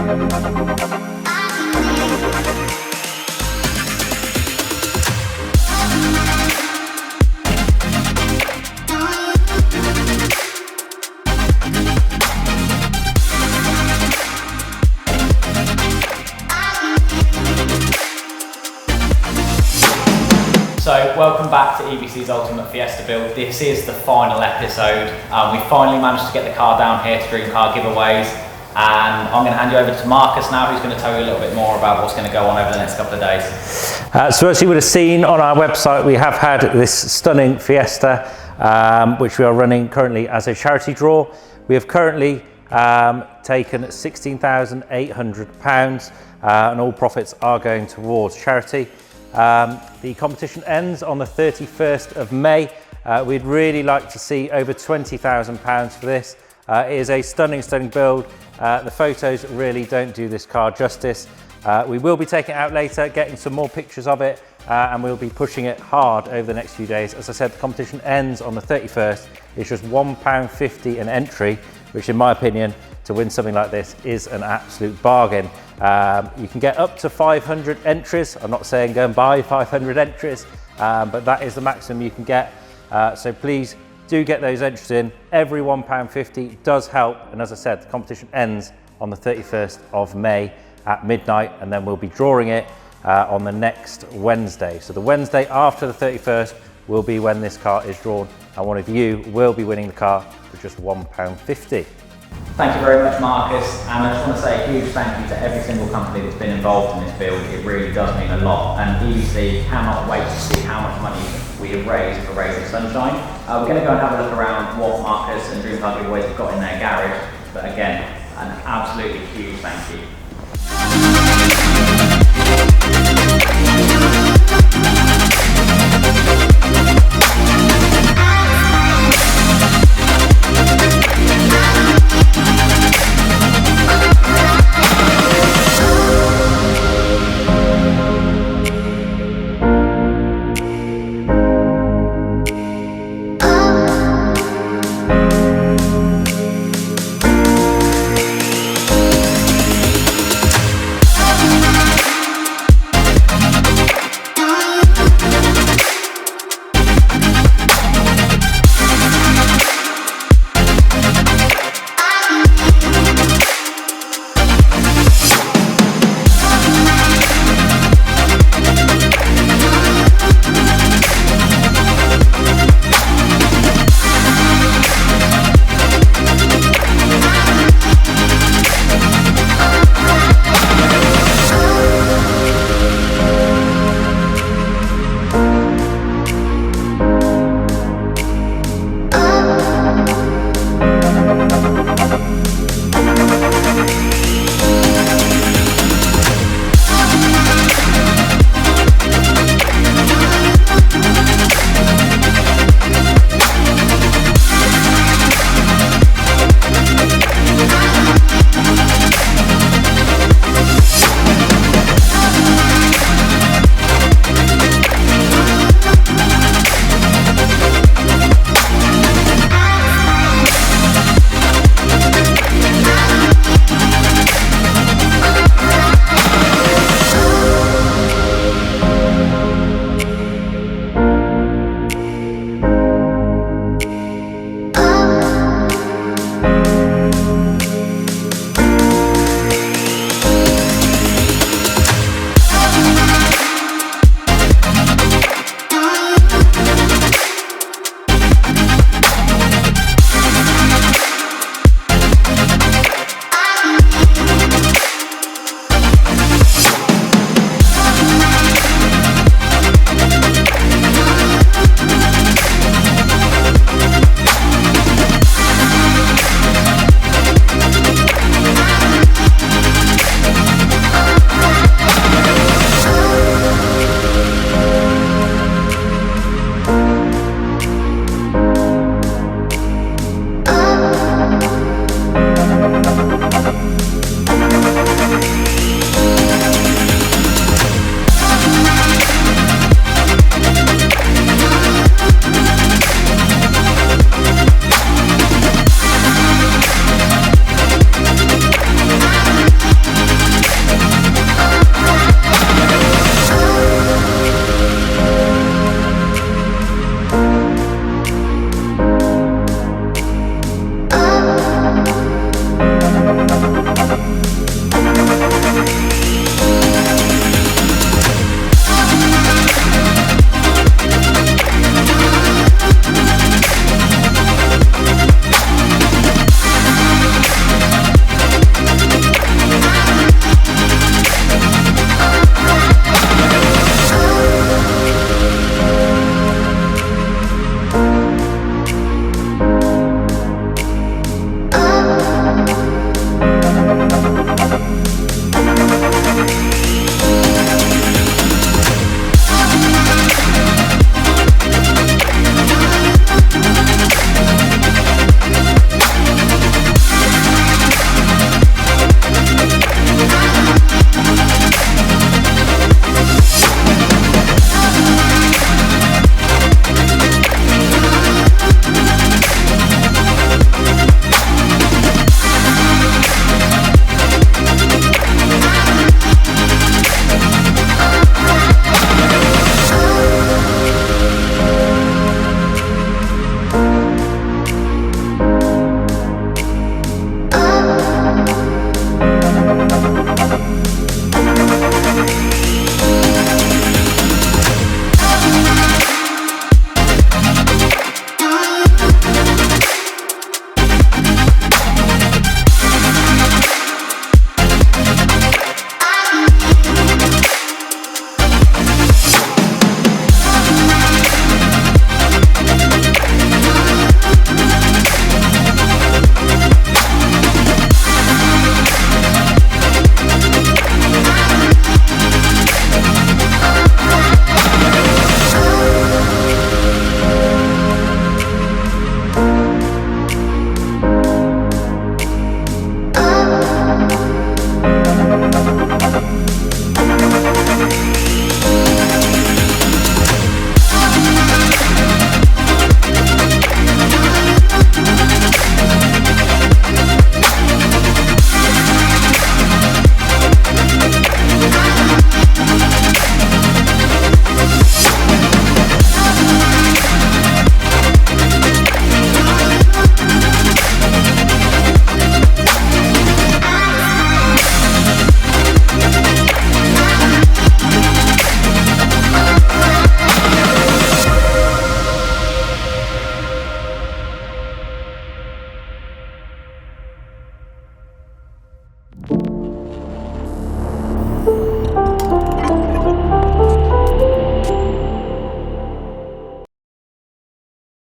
So welcome back to EBC's Ultimate Fiesta build. This is the final episode. We finally managed to get the car down here to Dream Car Giveaways, and I'm going to hand you over to Marcus now, who's going to tell you a little bit more about what's going to go on over the next couple of days. So as you would have seen on our website, we have had this stunning Fiesta, which we are running currently as a charity draw. We have currently taken £16,800 and all profits are going towards charity. The competition ends on the 31st of May. We'd really like to see over £20,000 for this. It is a stunning build. The photos really don't do this car justice. We will be taking it out later, getting some more pictures of it, and we'll be pushing it hard over the next few days. As I said, the competition ends on the 31st. It's just £1.50 an entry, which in my opinion, to win something like this is an absolute bargain. You can get up to 500 entries. I'm not saying go and buy 500 entries, but that is the maximum you can get. So please do get those entries in. Every £1.50 does help. And as I said, the competition ends on the 31st of May at midnight, and then we'll be drawing it on the next Wednesday. So the Wednesday after the 31st will be when this car is drawn, and one of you will be winning the car for just £1.50. Thank you very much, Marcus, and I just want to say a huge thank you to every single company that's been involved in this build. It really does mean a lot, and EBC cannot wait to see how much money we have raised for Raising Sunshine. We're going to go and have a look around what Marcus and Dream Car Giveaways have got in their garage, but again, an absolutely huge thank you.